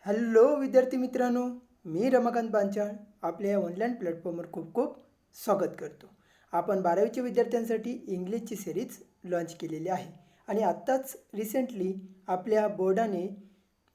Hello विद्यार्थी मित्रांनो, मी रमाकांत पांचाळ आपल्या या ऑनलाईन प्लॅटफॉर्मवर खूप खूप स्वागत करतो. आपण 12वीच्या विद्यार्थ्यांसाठी इंग्लिशची सिरीज लॉन्च केलेली आहे आणि आत्ताच रिसेंटली आपल्या बोर्डाने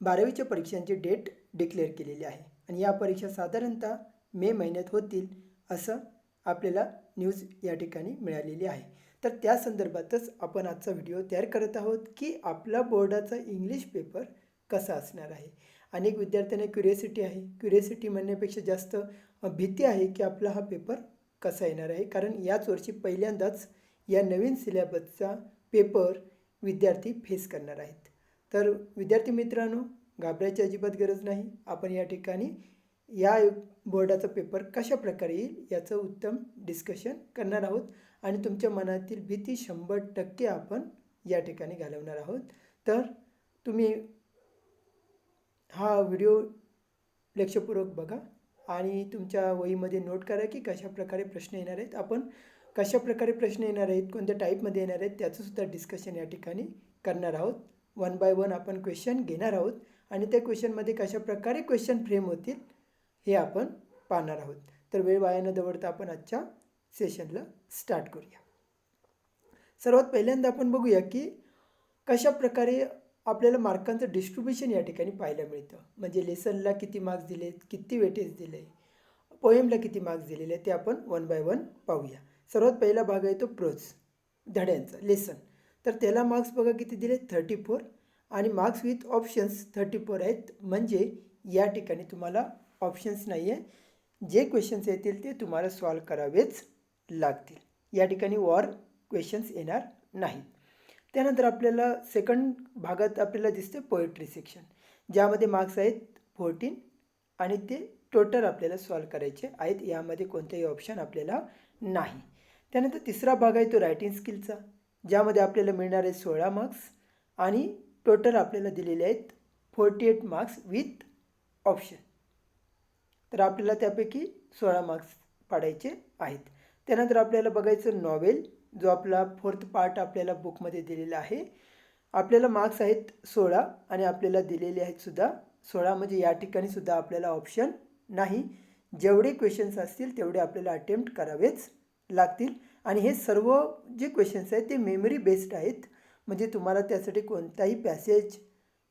12वीच्या परीक्षांची डेट डिक्लेअर केलेली आहे आणि या परीक्षा साधारणतः मे महिन्यात होतील असं आपल्याला न्यूज या ठिकाणी मिळालेली आहे. तर त्या संदर्भातच आपण आजचा व्हिडिओ तयार करत आहोत की आपला बोर्डाचा इंग्लिश पेपर कसा असणार आहे. अनेक विद्यार्थ्यांना क्युरियोसिटी आहे. क्युरियोसिटी म्हणण्यापेक्षा जास्त भीती आहे की आपला हा पेपर कसा येणार आहे, कारण याच वर्षी पहिल्यांदाच या नवीन सिलेबसचा पेपर विद्यार्थी फेस करणार आहेत. तर विद्यार्थी मित्रांनो, घाबरायची अजिबात गरज नाही. आपण या ठिकाणी या बोर्डाचा पेपर कशा प्रकारे येईल याचं उत्तम डिस्कशन करणार आहोत आणि तुमच्या मनातील भीती 100% आपण या ठिकाणी घालवणार आहोत. तर तुम्ही हा व्हिडिओ लक्षपूर्वक बघा आणि तुमच्या वहीमध्ये नोट करा की कशाप्रकारे प्रश्न येणार आहेत. आपण कशाप्रकारे प्रश्न येणार आहेत, कोणत्या टाईपमध्ये येणार आहेत त्याचंसुद्धा डिस्कशन या ठिकाणी करणार आहोत. वन बाय वन आपण क्वेश्चन घेणार आहोत आणि त्या क्वेश्चनमध्ये कशाप्रकारे क्वेश्चन फ्रेम होतील हे आपण पाहणार आहोत. तर वेळ वाया न दवडता आपण आजच्या सेशनला स्टार्ट करूया. सर्वात पहिल्यांदा आपण बघूया की कशाप्रकारे आपल्याला मार्कांचं डिस्ट्रीब्युशन या ठिकाणी पाहायला मिळतं. म्हणजे लेसनला किती मार्क्स दिलेत, किती वेटेज दिलं आहे, पोएमला किती मार्क्स दिलेले आहेत ते आपण वन बाय वन पाहूया. सर्वात पहिला भाग आहे तो प्रोज, धड्यांचा लेसन. तर त्याला मार्क्स बघा किती दिले, 34 आणि मार्क्स विथ ऑप्शन्स 34 आहेत. म्हणजे या ठिकाणी तुम्हाला ऑप्शन्स नाही आहे. जे क्वेश्चन्स येतील ते तुम्हाला सॉल्व करावेच लागतील. या ठिकाणी वॉर क्वेश्चन्स येणार नाहीत. त्यानंतर आपल्याला सेकंड भागात आपल्याला दिसते पोएट्री सेक्शन, ज्यामध्ये मार्क्स आहेत 14 आणि ते टोटल आपल्याला सॉल्व करायचे आहेत. यामध्ये कोणतेही ऑप्शन आपल्याला नाही. त्यानंतर तिसरा भाग आहे तो रायटिंग स्किलचा, ज्यामध्ये आपल्याला मिळणार आहे 16 मार्क्स आणि टोटल आपल्याला दिलेले आहेत 48 मार्क्स विथ ऑप्शन. तर आपल्याला त्यापैकी 16 मार्क्स पाडायचे आहेत. त्यानंतर आपल्याला बघायचं नॉवेल, जो आपला फोर्थ पार्ट आपल्याला बुकमध्ये दिलेला आहे. आपल्याला मार्क्स आहेत 16 आणि आपल्याला दिलेले आहेत सुद्धा 16. म्हणजे या ठिकाणी सुद्धा आपल्याला ऑप्शन नाही. जेवढे क्वेश्चन्स असतील तेवढे आपल्याला अटेम्प्ट करावेच लागतील आणि हे सर्व जे क्वेश्चन्स आहेत ते मेमरी बेस्ड आहेत. म्हणजे तुम्हाला त्यासाठी कोणताही पॅसेज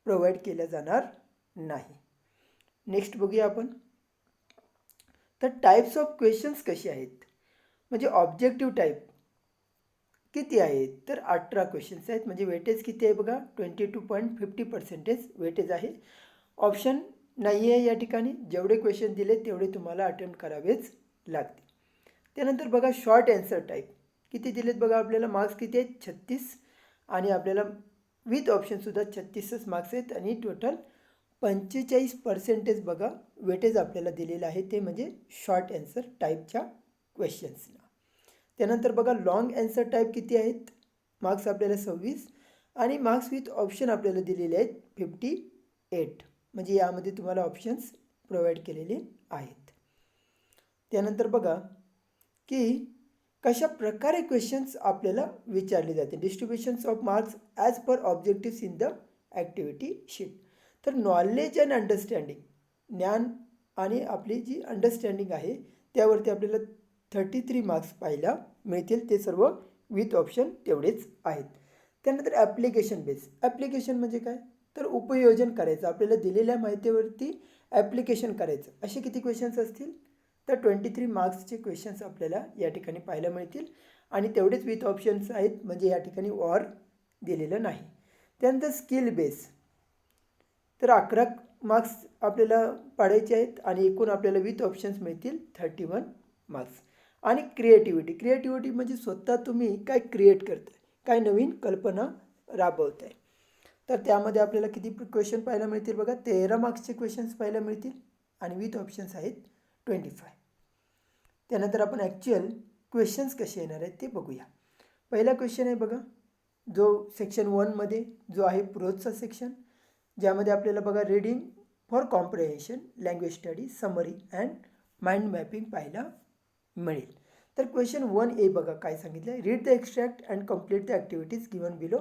प्रोव्हाइड केला जाणार नाही. नेक्स्ट बघूया आपण. तर टाईप्स ऑफ क्वेश्चन्स कसे आहेत, म्हणजे ऑब्जेक्टिव्ह टाईप किती आहेत, तर 18 क्वेश्चन्स आहेत. म्हणजे वेटेज किती आहे बघा, 22.50% वेटेज आहे. ऑप्शन नाही आहे या ठिकाणी. जेवढे क्वेश्चन दिले तेवढे तुम्हाला अटेम्प्ट करावेच लागतील. त्यानंतर बघा शॉर्ट ॲन्सर टाईप किती दिलेत बघा, आपल्याला मार्क्स किती आहेत 36 आणि आपल्याला विथ ऑप्शनसुद्धा 36च मार्क्स आहेत आणि टोटल 45% बघा वेटेज आपल्याला दिलेलं आहे, ते म्हणजे शॉर्ट ॲन्सर टाईपच्या क्वेश्चन्सना. त्यानंतर बघा लॉंग ॲन्सर टाईप किती आहेत, मार्क्स आपल्याला 26 आणि मार्क्स विथ ऑप्शन आपल्याला दिलेले आहेत 58. म्हणजे यामध्ये तुम्हाला ऑप्शन्स प्रोव्हाइड केलेले आहेत. त्यानंतर बघा की कशा प्रकारे क्वेश्चन्स आपल्याला विचारले जाते. Distributions of marks as per objectives in the activity sheet. तर नॉलेज अँड अंडरस्टँडिंग, ज्ञान आणि आपली जी अंडरस्टँडिंग आहे त्यावरती आपल्याला 33 मार्क्स पाहायला मिळतील. ते सर्व विथ ऑप्शन तेवढेच आहेत. त्यानंतर ॲप्लिकेशन बेस. ॲप्लिकेशन म्हणजे काय, तर उपयोजन करायचं, आपल्याला दिलेल्या माहितीवरती ॲप्लिकेशन करायचं. असे किती क्वेश्चन्स असतील, तर 23 मार्क्सचे क्वेश्चन्स आपल्याला या ठिकाणी पाहायला मिळतील आणि तेवढेच विथ ऑप्शन्स आहेत. म्हणजे या ठिकाणी वॉर दिलेलं नाही. त्यानंतर स्किल बेस, तर 11 मार्क्स आपल्याला पाडायचे आहेत आणि एकूण आपल्याला विथ ऑप्शन्स मिळतील 31 मार्क्स. आणि क्रिएटिव्हिटी, क्रिएटिव्हिटी म्हणजे स्वतः तुम्ही काय क्रिएट करताय, काय नवीन कल्पना राबवताय. तर त्यामध्ये आपल्याला किती क्वेश्चन पाहायला मिळतील बघा, 13 मार्क्सचे क्वेश्चन्स पाहायला मिळतील आणि विथ ऑप्शन्स आहेत 25. त्यानंतर आपण ॲक्च्युअल क्वेश्चन्स कसे येणार आहेत ते बघूया. पहिला क्वेश्चन आहे बघा, जो सेक्शन 1मध्ये जो आहे प्रोजचा सेक्शन, ज्यामध्ये आपल्याला बघा reading for comprehension, language study, summary and mind mapping पाहायला मिळेल. तर क्वेश्चन 1A बघा काय सांगितलं आहे, read the extract and complete the activities given below.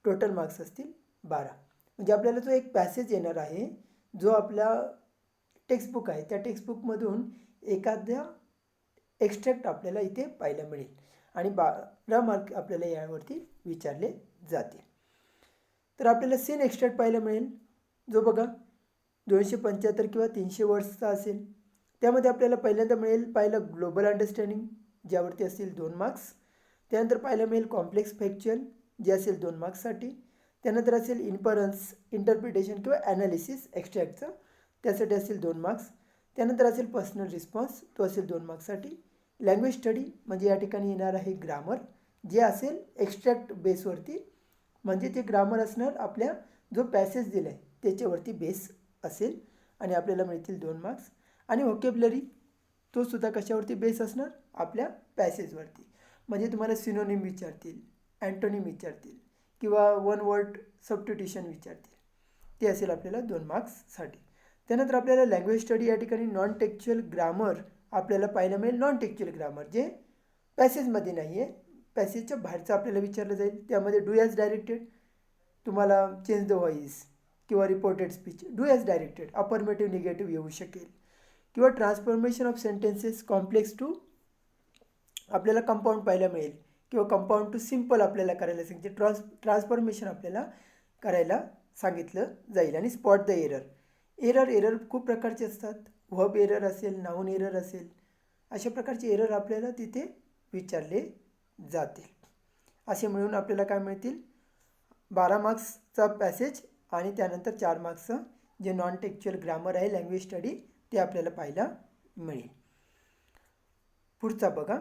Total marks असतील 12. म्हणजे आपल्याला जो एक पॅसेज येणार आहे जो आपला टेक्स्टबुक आहे त्या टेक्स्टबुकमधून एखाद्या एक्स्ट्रॅक्ट आपल्याला इथे पाहायला मिळेल आणि 12 मार्क आपल्याला यावरती विचारले जातील. तर आपल्याला सीन एक्स्ट्रॅक्ट पाहायला मिळेल, जो बघा 275 किंवा 300 वर्ड्सचा असेल. त्यामध्ये आपल्याला पहिल्यांदा मिळेल पाहिलं ग्लोबल अंडरस्टँडिंग, ज्यावरती असतील 2 मार्क्स. त्यानंतर पाहायला मिळेल कॉम्प्लेक्स फॅक्च्युअल, जे असेल 2 मार्क्ससाठी. त्यानंतर असेल इन्फरन्स, इंटरप्रिटेशन किंवा ॲनालिसिस एक्स्ट्रॅक्टचं, त्यासाठी असेल 2 मार्क्स. त्यानंतर असेल पर्सनल रिस्पॉन्स, तो असेल 2 मार्क्ससाठी. लँग्वेज स्टडी म्हणजे या ठिकाणी येणार आहे ग्रामर, जे असेल एक्स्ट्रॅक्ट बेसवरती, म्हणजे ते ग्रामर असणार आपल्या जो पॅसेज दिला आहे त्याच्यावरती बेस असेल आणि आपल्याला मिळतील 2 मार्क्स. आणि व्होकॅब्युलरी, तो सुद्धा कशावरती बेस असणार, आपल्या पॅसेजवरती. म्हणजे तुम्हाला सिनोनिम विचारतील, अँटोनिम विचारतील किंवा वन वर्ड सबस्टिट्यूशन विचारतील, ते असेल आपल्याला 2 मार्क्ससाठी. त्यानंतर आपल्याला लँग्वेज स्टडी या ठिकाणी नॉन टेक्च्युअल ग्रामर आपल्याला पाहायला मिळेल. नॉन टेक्च्युअल ग्रामर जे पॅसेजमध्ये नाही आहे, पॅसेजच्या बाहेरचं आपल्याला विचारलं जाईल. त्यामध्ये डू ॲज डायरेक्टेड, तुम्हाला चेंज द व्हॉइस किंवा reported speech, do as directed affirmative negative येऊ शकेल. किंवा transformation of sentences complex to आपल्याला कंपाऊंड पाहायला मिळेल किंवा कंपाऊंड टू सिम्पल आपल्याला करायला सांगितले. ट्रान्सफॉर्मेशन आपल्याला करायला सांगितलं जाईल. आणि स्पॉट द एरर खूप प्रकारचे असतात. व्हर्ब एरर असेल, नाऊन एरर असेल, अशा प्रकारचे एरर आपल्याला तिथे विचारले जातील. असे मिळून आपल्याला काय मिळतील, 12 मार्क्सचा पॅसेज आणि त्यानंतर 4 मार्क्सचं जे नॉन टेक्च्युअल ग्रामर आहे लँग्वेज स्टडी, ते आपल्याला पाहायला मिळेल. पुढचा बघा,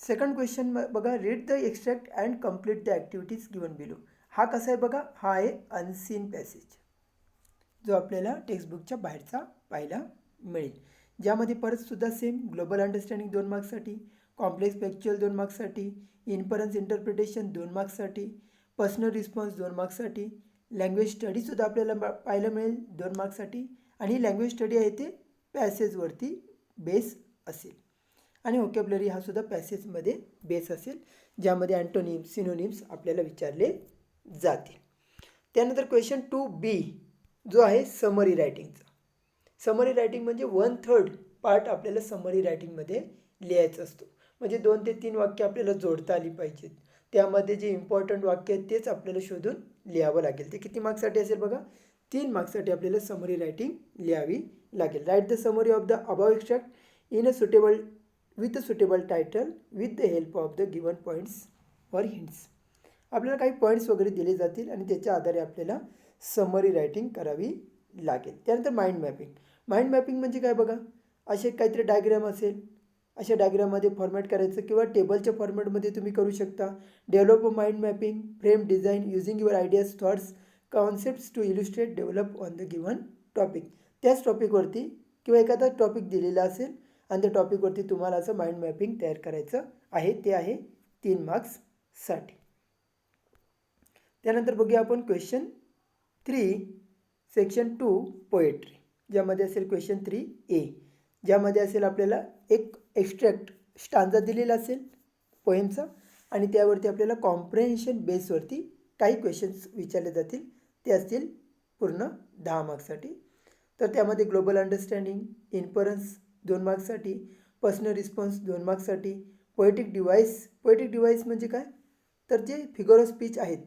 सेकंड क्वेश्चन बघा, read the extract and complete the activities given below. हा कसा आहे बघा, हा आहे अनसीन पॅसेज, जो आपल्याला टेक्स्टबुकच्या बाहेरचा पाहायला मिळेल. ज्यामध्ये परतसुद्धा सेम ग्लोबल अंडरस्टँडिंग 2 मार्क्ससाठी, कॉम्प्लेक्स फॅक्च्युअल 2 मार्क्ससाठी, इन्फरन्स इंटरप्रिटेशन 2 मार्क्ससाठी, पर्सनल रिस्पॉन्स 2 मार्क्ससाठी, लँग्वेज स्टडीसुद्धा आपल्याला पाहायला मिळेल 2 मार्क्ससाठी. आणि लँग्वेज स्टडी आहे ते पॅसेजवरती बेस असेल. आणि व्होकॅब्युलरी हा सुद्धा पॅसेजमध्ये बेस असेल, ज्यामध्ये अँटोनिम्स, सिनोनिम्स आपल्याला विचारले जातील. त्यानंतर क्वेश्चन 2B जो आहे समरी रायटिंगचा. समरी रायटिंग म्हणजे 1/3 पार्ट आपल्याला समरी रायटिंगमध्ये लिहायचं असतो. म्हणजे 2 ते 3 वाक्य आपल्याला जोडता आली पाहिजेत. त्यामध्ये जे इम्पॉर्टंट वाक्य आहेत तेच आपल्याला शोधून लिहावं लागेल. ते किती मार्क्ससाठी असेल बघा, 3 मार्क्ससाठी आपल्याला समरी रायटिंग लिहावी लागेल. Write the summary of the above extract in a suitable with a suitable title with the help of the given points और हिंट्स. आपल्याला काही पॉईंट्स वगैरे दिले जातील आणि त्याच्या आधारे आपल्याला समरी रायटिंग करावी लागेल. त्यानंतर माइंड मॅपिंग. माइंड मॅपिंग म्हणजे काय बघा, असे काहीतरी डायग्राम असेल, अशा डायग्राममध्ये फॉर्मॅट करायचं किंवा टेबलच्या फॉर्मॅटमध्ये तुम्ही करू शकता. Develop a mind mapping, frame design using your ideas, thoughts, concepts to illustrate develop on the given topic. त्याच टॉपिकवरती किंवा एखादा टॉपिक दिलेला असेल आणि त्या टॉपिकवरती तुम्हाला असं माइंड मॅपिंग तयार करायचं आहे. ते आहे 3 मार्क्ससाठी. त्यानंतर बघूया आपण क्वेश्चन 3 सेक्शन 2 पोएट्री, ज्यामध्ये असेल क्वेश्चन 3A, ज्यामध्ये असेल आपल्याला एक एक्स्ट्रॅक्ट स्टांजा दिलेला असेल पोएमचा आणि त्यावरती आपल्याला कॉम्प्रेन्शन बेसवरती काही क्वेश्चन्स विचारले जातील. ते असतील पूर्ण 10 मार्क्ससाठी. तर त्यामध्ये ग्लोबल अंडरस्टँडिंग, इन्फरन्स 2 मार्क्ससाठी, पर्सनल रिस्पॉन्स 2 मार्क्ससाठी, पोएटिक डिव्हाइस म्हणजे काय, तर जे फिगर ऑफ स्पीच आहेत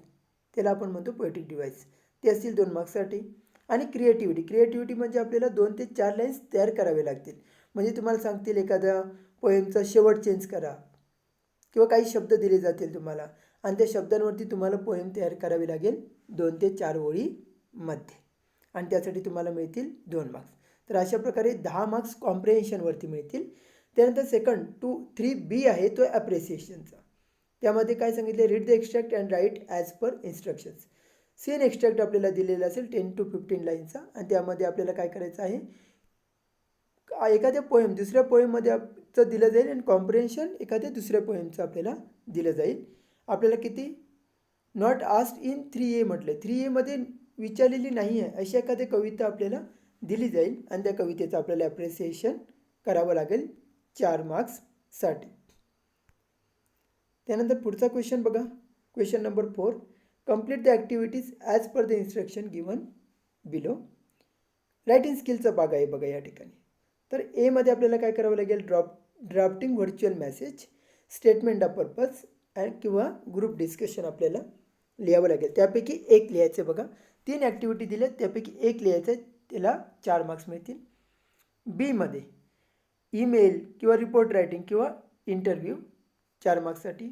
त्याला आपण म्हणतो पोएटिक डिव्हाइस, ते असतील 2 मार्क्ससाठी. आणि क्रिएटिव्हिटी म्हणजे आपल्याला 2 ते 4 लाईन्स तयार करावे लागतील. म्हणजे तुम्हाला सांगतील एखाद्या पोएमचा शेवट चेंज करा किंवा काही शब्द दिले जातील तुम्हाला आणि त्या शब्दांवरती तुम्हाला पोएम तयार करावी लागेल 2 ते 4 ओळीमध्ये आणि त्यासाठी तुम्हाला मिळतील 2 मार्क्स. तर अशा प्रकारे 10 मार्क्स कॉम्प्रिहेन्शनवरती मिळतील. त्यानंतर सेकंड 3B आहे तो ॲप्रिसिएशनचा. त्यामध्ये काय सांगितले, read the extract and write as per instructions. Seen extract आपल्याला दिलेला असेल 10 to 15 लाईनचा आणि त्यामध्ये आपल्याला काय करायचं आहे, एखाद्या पोएम दुसऱ्या पोएममध्ये दिलं जाईल आणि कॉम्प्रिहेन्शन एखाद्या दुसऱ्या पोएमचं आपल्याला दिलं जाईल. आपल्याला किती, नॉट आस्क्ड इन 3A म्हटलं, 3Aमध्ये विचारलेली नाही आहे अशी एखादी कविता आपल्याला दिली जाईल आणि त्या कवितेचं आपल्याला ॲप्रिसिएशन करावं लागेल 4 मार्क्ससाठी. त्यानंतर पुढचा क्वेश्चन बघा, question number 4, complete the activities as per the instruction given below. Writing स्किलचा भाग आहे बघा या ठिकाणी. तर एमध्ये आपल्याला काय करावं लागेल, drafting virtual message, statement of purpose किंवा ग्रुप डिस्कशन आपल्याला लिहावं लागेल. त्यापैकी एक लिहायचं बघा. 3 ॲक्टिव्हिटी दिल्या त्यापैकी एक लिहायचं आहे, त्याला 4 मार्क्स मिळतील. बीमध्ये ईमेल किंवा रिपोर्ट रायटिंग किंवा इंटरव्ह्यू 4 मार्क्ससाठी.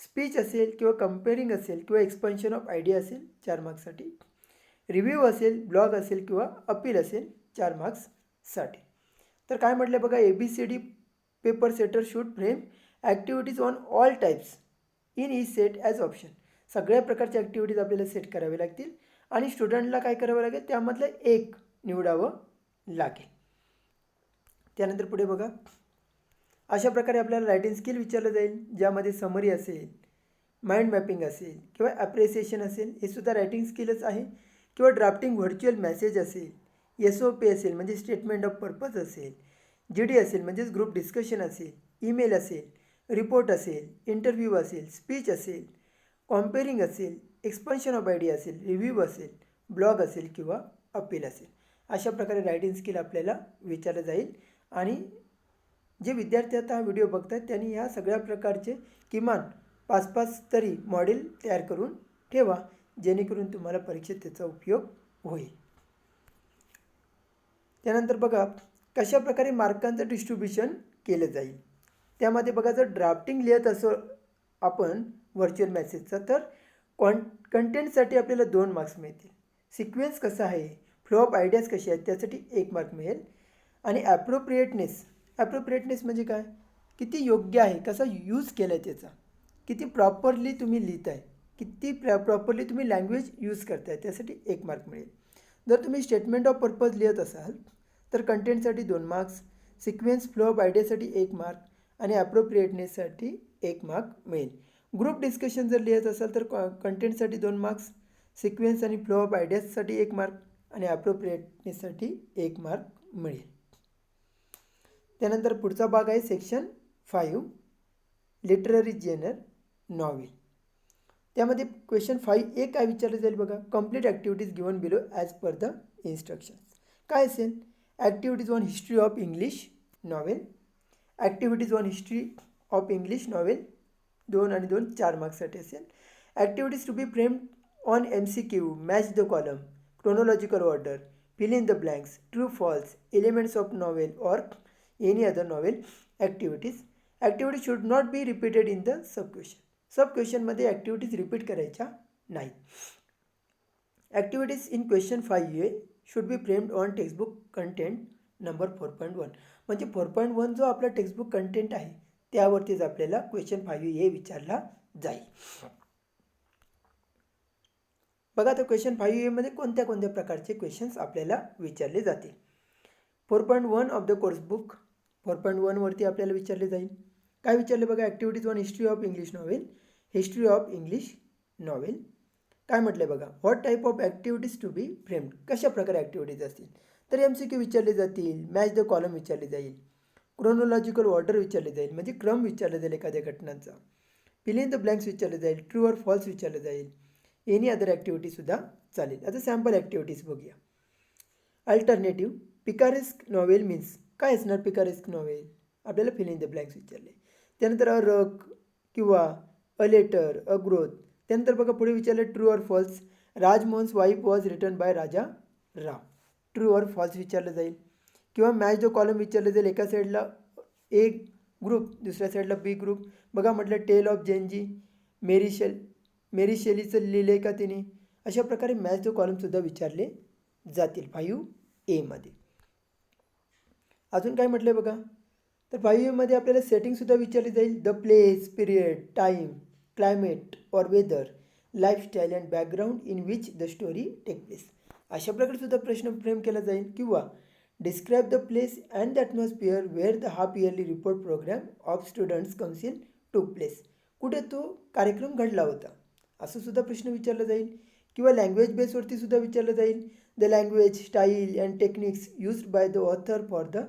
स्पीच असेल किंवा कंपेअरिंग असेल किंवा एक्सपान्शन ऑफ आयडिया असेल 4 मार्क्ससाठी. रिव्ह्यू असेल, ब्लॉग असेल किंवा अपील असेल 4 मार्क्ससाठी. तर काय म्हटलं बघा, ABCD paper setter should frame activities on all types in each set as option. सगळ्या प्रकारच्या ॲक्टिव्हिटीज आपल्याला सेट करावे लागतील आणि स्टुडंटला काय करावं लागेल, त्यामधलं एक निवडावं लागेल. त्यानंतर पुढे बघा, अशा प्रकारे आपल्याला रायटिंग स्किल विचारलं जाईल, ज्यामध्ये समरी असेल, माइंड मॅपिंग असेल किंवा ॲप्रिसिएशन असेल, हे सुद्धा रायटिंग स्किलच आहे. किंवा ड्राफ्टिंग व्हर्च्युअल मेसेज असेल, SOP असेल म्हणजे स्टेटमेंट ऑफ पर्पज असेल, GD असेल म्हणजेच ग्रुप डिस्कशन असेल, ईमेल असेल, रिपोर्ट असेल, इंटरव्ह्यू असेल, स्पीच असेल, कॉम्पेअरिंग असेल, एक्सपान्शन ऑफ आयडिया असेल, रिव्ह्यू असेल, ब्लॉग असेल किंवा अपील असेल. अशा प्रकारे रायटिंग स्किल आपल्याला विचारलं जाईल. आणि जे विद्यार्थी आता हा व्हिडिओ बघतात त्यांनी ह्या सगळ्या प्रकारचे किमान 5-5 तरी मॉडेल तयार करून ठेवा, जेणेकरून तुम्हाला परीक्षेत त्याचा उपयोग होईल. त्यानंतर बघा, कशा प्रकारे मार्कांचं डिस्ट्रीब्युशन केलं जाईल. त्यामध्ये बघा, जर ड्राफ्टिंग लिहित असो आपण व्हर्च्युअल मेसेजचा, तर कंटेंटसाठी आपल्याला 2 मार्क्स मिळतील. सिक्वेन्स कसा आहे, फ्लो ऑफ आयडियाज कसे आहेत त्यासाठी 1 मार्क मिळेल. आणि ॲप्रोप्रिएटनेस म्हणजे काय, किती योग्य आहे, कसा यूज केला आहे त्याचा, किती प्रॉपरली तुम्ही लिहित आहे, किती प्रॉपरली तुम्ही लँग्वेज यूज करताय, त्यासाठी 1 मार्क मिळेल. जर तुम्ही स्टेटमेंट ऑफ पर्पज लिहित असाल तर कंटेंटसाठी 2 marks, sequence flow of आयडियासाठी 1 mark आणि ॲप्रोप्रिएटनेससाठी 1 मार्क मिळेल. ग्रुप डिस्कशन जर लिहित असाल तर कंटेंटसाठी 2 मार्क्स, सिक्वेन्स आणि फ्लो ऑफ आयडियाजसाठी 1 मार्क आणि ॲप्रोप्रिएटनेससाठी 1 मार्क मिळेल. त्यानंतर पुढचा भाग आहे सेक्शन 5, लिटररी जेनर नॉवेल. त्यामध्ये क्वेश्चन 5A काय विचारलं जाईल बघा, complete activities given below as per the instructions. काय असेल, activities on history of English novel, activities on history of English novel 2 आणि 2 4 मार्क्ससाठी असेल. Activities to be framed on MCQ, match the column, chronological order, fill in the blanks, true false, elements of novel or any other novel activities. Activity should not be repeated in the sub-question. Sub-questionमध्ये activities repeat करायच्या नाही. Activities in question 5A should be framed on textbook content number 4.1. म्हणजे 4.1 जो आपला textbook content आहे त्यावरतीच आपल्याला question 5A विचारला जाईल. बघा, तर क्वेश्चन 5A मध्ये कोणत्या कोणत्या प्रकारचे क्वेश्चन्स आपल्याला विचारले जातील. 4.1 ऑफ द कोर्स बुक 4.1 वरती आपल्याला विचारले जाईल. काय विचारले बघा, activities on history of English novel, history of English novel. काय म्हटलं बघा, what type of activities to be framed, कशा प्रकारे ॲक्टिव्हिटीज असतील. तर MCQ विचारले जातील, मॅच द कॉलम विचारले जाईल, क्रोनॉलॉजिकल ऑर्डर विचारले जाईल म्हणजे क्रम विचारला जाईल एखाद्या घटनांचा, फिल इन द ब्लँक्स विचारले जाईल, ट्रू ऑर फॉल्स विचारले जाईल, एनी अदर ॲक्टिव्हिटीसुद्धा चालेल. आता सॅम्पल ॲक्टिव्हिटीज बघूया. अल्टरनेटिव्ह, पिकारेस्क नॉवेल मीन्स काय असणार, पिकारेस्क नॉवेल आपल्याला फिल इन द ब्लँक्स विचारले. त्यानंतर अ रक किंवा अ लेटर, अ ग्रोथ. त्यानंतर बघा पुढे विचारले true or false, Rajmohan's wife was written by Raja Rao, true or false विचारलं जाईल. किंवा मॅच द कॉलम विचारलं जाईल, एका साईडला ए ग्रुप दुसऱ्या साईडला बी ग्रुप. बघा म्हटलं टेल ऑफ जेनजी, मेरी शेलीचं लिहिलं का तिने. अशा प्रकारे मॅच द कॉलमसुद्धा विचारले जातील 5A मध्ये. अजून काय म्हटलं बघा, तर 5A मध्ये आपल्याला सेटिंगसुद्धा विचारली जाईल, the place, period, time, climate or weather, lifestyle and background in which the story take place. अशा प्रकारे सुद्धा प्रश्न फ्रेम केला जाईल. किंवा describe the place and the atmosphere where the half yearly report programme of students council took place, कुठे तो कार्यक्रम घडला होता, असं सुद्धा प्रश्न विचारला जाईल. किंवा लँग्वेज बेसवरती सुद्धा विचारलं जाईल, the language, style and techniques used by the author for the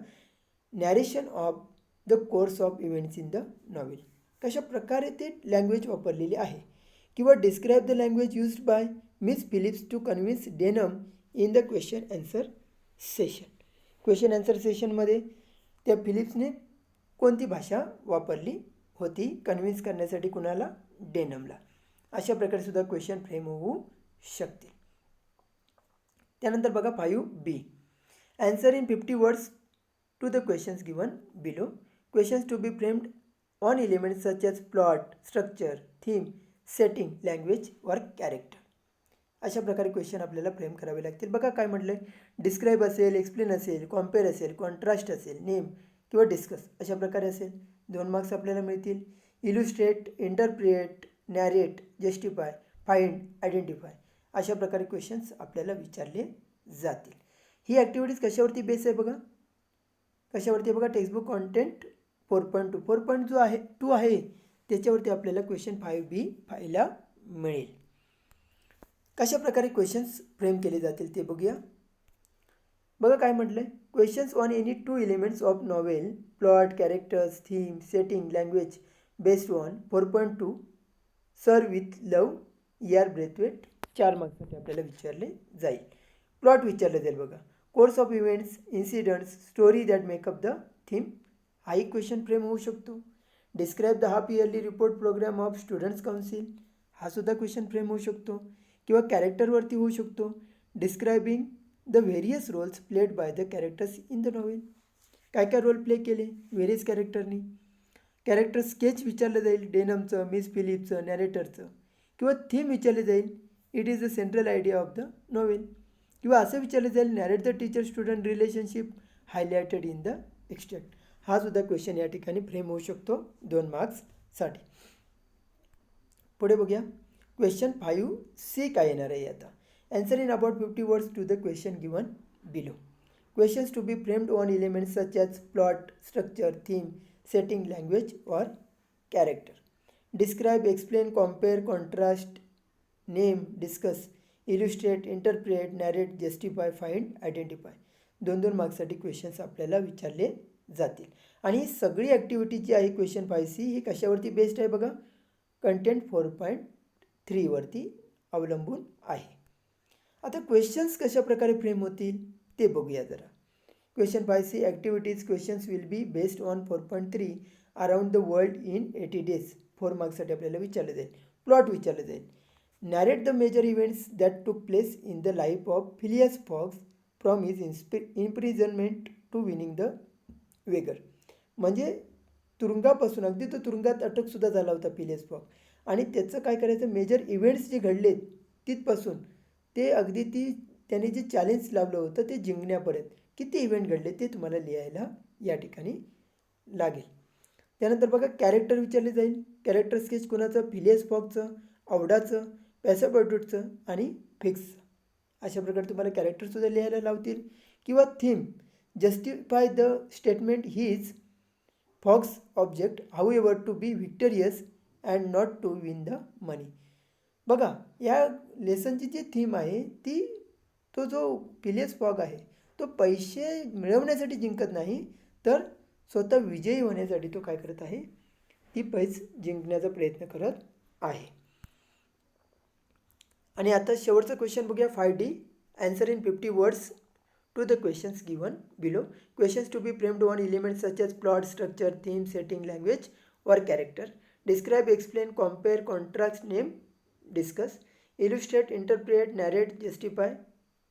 narration of the course of events in the novel, कशा प्रकारे ते लँग्वेज वापरलेली आहे. किंवा describe the language used by miss Phillips to convince Denham in the question answer session. Question answer सेशनमध्ये त्या फिलिप्सने कोणती भाषा वापरली होती कन्व्हिन्स करण्यासाठी कुणाला? डेनमला. अशा प्रकारे सुद्धा क्वेश्चन फ्रेम होऊ शकतील. त्यानंतर बघा 5B. Answer in 50 words to the questions given below. Questions to be framed on elements such as plot, structure, theme, setting, language or character. अशा प्रकारे क्वेश्चन आपल्याला फ्रेम करावे लागतील. बघा काय म्हटलं आहे, डिस्क्राईब असेल, एक्सप्लेन असेल, कॉम्पेअर असेल, कॉन्ट्रास्ट असेल, नेम किंवा डिस्कस अशा प्रकारे असेल 2 मार्क्स आपल्याला मिळतील. Illustrate, interpret, narrate, justify, find, identify अशा प्रकारे क्वेश्चन्स आपल्याला विचारले जातील. ही ॲक्टिव्हिटीज कशावरती बेस आहे बघा, कशावरती आहे बघा, टेक्स्टबुक कॉन्टेंट 4.2 4.2 आहे त्याच्यावरती आपल्याला क्वेश्चन 5B पाहायला मिळेल. कशा प्रकारे क्वेश्चन्स फ्रेम केले जातील ते बघूया. बघा काय म्हटलं आहे, questions on any 2 elements of novel, plot, characters, theme, setting, language based on 4.2 सर्व विथ लव यार ब्रेथवेट 4 मार्क्ससाठी आपल्याला विचारले जाईल. प्लॉट विचारलं जाईल बघा, course of events, incidents, story that make up the theme हाही क्वेश्चन फ्रेम होऊ शकतो. Describe the half yearly report programme of students council हा सुद्धा क्वेश्चन फ्रेम होऊ शकतो. किंवा कॅरेक्टरवरती होऊ शकतो, describing the various roles played by the characters in the novel. काय काय रोल प्ले केले व्हेरियस कॅरेक्टरनी. कॅरेक्टर स्केच विचारलं जाईल, डेनमचं, मिस फिलिप्सचं, नॅरेटरचं. किंवा थीम विचारले जाईल, it is the central idea of the novel. किंवा असं विचारलं जाईल, narrate the teacher student relationship highlighted in the extract. हा सुद्धा क्वेश्चन या ठिकाणी फ्रेम होऊ शकतो 2 मार्क्ससाठी. पुढे बघूया क्वेश्चन 5C काय येणार आहे आता. Answer in about 50 words to the question given below. Questions to be framed on elements such as plot, structure, theme, setting, language or character. Describe, explain, compare, contrast, name, discuss, illustrate, interpret, narrate, justify, find, identify. 2-2 मार्क्ससाठी questions आपल्याला विचारले जातील. आणि ही सगळी activity जी आहे question 5C ही कशावरती based आहे बघा, content 4.3 वरती अवलंबून आहे. आता क्वेश्चन्स कशा प्रकारे फ्रेम होतील ते बघूया जरा. Question 5C activities questions will be based on 4.3 around the world in 80 days. 4 मार्क्ससाठी आपल्याला विचारलं जाईल. प्लॉट विचारलं जाईल, narrate the major events that took place in the life of Phileas Fogg from his imprisonment to winning the wager. म्हणजे तुरुंगापासून, अगदी तो तुरुंगात अटकसुद्धा झाला होता फिलियस फॉक्स, आणि त्याचं काय करायचं, मेजर इव्हेंट्स जे घडलेत तिथपासून ते अगदी त्याने जे चॅलेंज लावलं होतं ते जिंकण्यापर्यंत किती इव्हेंट घडले ते तुम्हाला लिहायला या ठिकाणी लागेल. त्यानंतर बघा कॅरेक्टर विचारले जाईल, कॅरेक्टर स्केच कोणाचं, फिलियस फॉक्सचं, औडाचं, पॅसापर्टूटचं आणि फिक्सचं. अशा प्रकारे तुम्हाला कॅरेक्टरसुद्धा लिहायला लावतील. किंवा theme, justify the statement he is Fogg object however to be victorious and not to win the money. बघा या लेसनची जी थीम आहे ती, तो जो फिलियस फॉग आहे तो पैसे मिळवण्यासाठी जिंकत नाही, तर स्वतः विजयी होण्यासाठी तो काय करत आहे, ती पैसे जिंकण्याचा प्रयत्न करत आहे. आणि आता शेवटचा क्वेश्चन बघूया 5D. Answer in 50 words to the questions given below. Questions to be framed on elements such as plot, structure, theme, setting, language or character. Describe, explain, compare, contrast, name, discuss, illustrate, interpret, narrate, justify,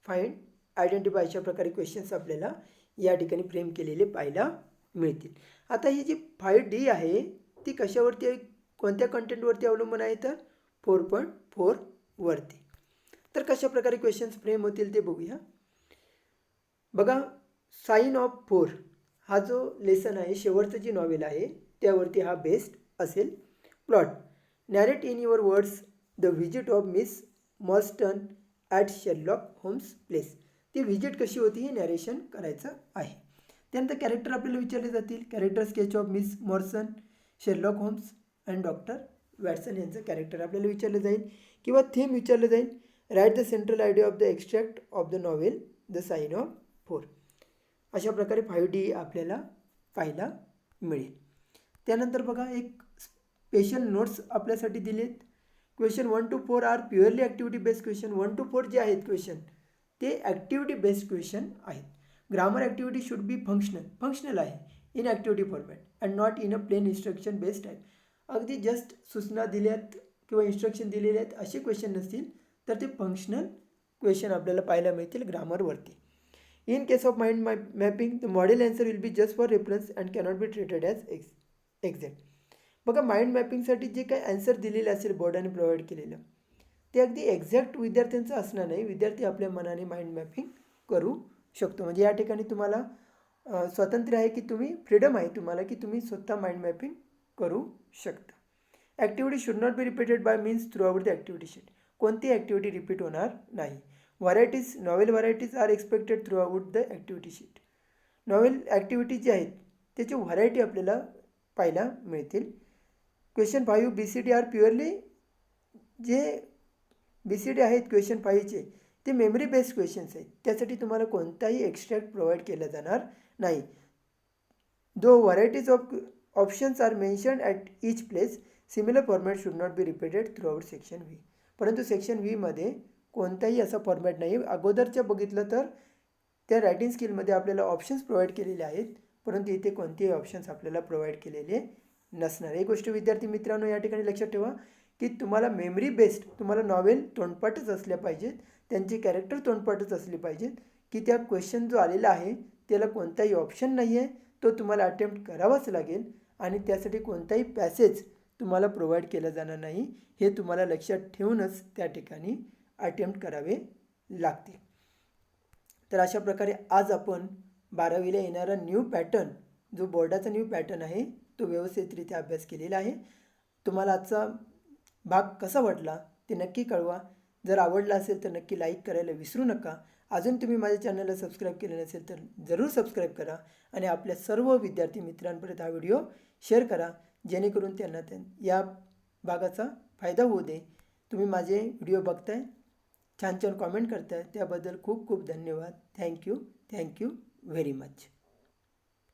find, identify अशा प्रकारे questions आपल्याला या ठिकाणी frame केलेले पाहायला मिळतील. आता ही जी 5D आहे ती कशावरती आहे, कोणत्या कंटेंटवरती अवलंबून आहे, तर 4.4 वरती. तर कशा प्रकारे क्वेश्चन्स फ्रेम होतील ते बघूया. बघा साइन ऑफ 4 हा जो लेसन आहे, शेवटचं जी नॉवेल आहे त्यावरती हा बेस्ड असेल. Plot, narrate in your words the visit of Miss Morstan at Sherlock Holmes place. ती व्हिजिट कशी होती हे नॅरेशन करायचं आहे. त्यानंतर कॅरेक्टर आपल्याला विचारले जातील, character sketch of Miss Morstan, Sherlock Holmes and doctor Watson यांचं कॅरेक्टर आपल्याला विचारलं जाईल. किंवा थीम विचारलं जाईल, write the central idea of the extract of the novel The Sign of 4. अशा प्रकारे 5D आपल्याला पाहायला मिळेल. त्यानंतर बघा एक स्पेशल नोट्स आपल्यासाठी दिलेत. Question 1 to 4 are purely activity based question. 1 to 4 जे आहेत क्वेश्चन ते ॲक्टिव्हिटी बेस्ड क्वेश्चन आहेत. Grammar activity should be functional आहे in activity format and not in a plain instruction based type. अगदी जस्ट सूचना दिल्यात किंवा इन्स्ट्रक्शन दिलेले आहेत असे क्वेश्चन नसतील तर ते फंक्शनल क्वेश्चन आपल्याला पाहायला मिळतील ग्रामरवरती. In case of mind mapping the model answer will be just for reference and cannot be treated as exact. बघा माइंड मॅपिंगसाठी जे काही आन्सर दिलेले असेल बोर्डाने प्रोव्हाइड केलेलं ते अगदी एक्झॅक्ट विद्यार्थ्यांचं असणार नाही. विद्यार्थी आपल्या मनाने माइंड मॅपिंग करू शकतो. म्हणजे या ठिकाणी तुम्हाला स्वातंत्र्य आहे की तुम्ही फ्रीडम आहे तुम्हाला की तुम्ही स्वतः माइंड मॅपिंग करू शकता. Activity should not be repeated by means throughout the activity sheet. कोणती ॲक्टिव्हिटी रिपीट होणार नाही. Varieties novel varieties are expected throughout the activity sheet. Novel activity जे आहेत त्याची व्हरायटी आपल्याला पाहायला मिळतील. क्वेश्चन 5 BCD आर प्युअरली जे BCD आहेत क्वेश्चन 5चे ते मेमरी बेस्ड क्वेश्चन्स आहेत. त्यासाठी तुम्हाला कोणताही एक्स्ट्रॅक्ट प्रोव्हाइड केला जाणार नाही. Two varieties of options are mentioned at each place similar format should not be repeated throughout section V. परंतु सेक्शन व्हीमध्ये कोणताही असा फॉर्मॅट नाही. अगोदरच्या बघितलं तर त्या रायटिंग स्किलमध्ये आपल्याला ऑप्शन्स प्रोव्हाइड केलेले आहेत परंतु इथे कोणतेही ऑप्शन्स आपल्याला प्रोव्हाइड केलेले नसणार. एक गोष्ट विद्यार्थी मित्रांनो या ठिकाणी लक्षात ठेवा की तुम्हाला मेमरी बेस्ड तुम्हाला नॉवेल तोंडपाठच असल्या पाहिजेत. त्यांची कॅरेक्टर तोंडपाठच असली पाहिजेत की त्या क्वेश्चन जो आलेला आहे त्याला कोणताही ऑप्शन नाही आहे. तो तुम्हाला अटेम्प्ट करावाच लागेल आणि त्यासाठी कोणताही पॅसेज तुम्हाला प्रोव्हाइड केला जाणार नाही. हे तुम्हाला लक्षात ठेवूनच त्या ठिकाणी अटेम्प्ट करावे लागतील. तर अशा प्रकारे आज आपण 12वीला येणारा न्यू पॅटर्न जो बोर्डाचा न्यू पॅटर्न आहे तो व्यवस्थितरित्या अभ्यास केलेला आहे. तुम्हाला आजचा भाग कसा वाटला ते नक्की कळवा. जर आवडला असेल तर नक्की लाईक करायला विसरू नका. अजून तुम्ही माझ्या चॅनलला सबस्क्राईब केले नसेल तर जरूर सबस्क्राईब करा आणि आपल्या सर्व विद्यार्थी मित्रांपर्यंत हा व्हिडिओ शेअर करा जेणेकरून त्यांना या भागाचा फायदा होऊ दे. तुम्ही माझे व्हिडिओ बघताय, छान छान कॉमेंट करताय त्याबद्दल खूप खूप धन्यवाद. Thank you very much.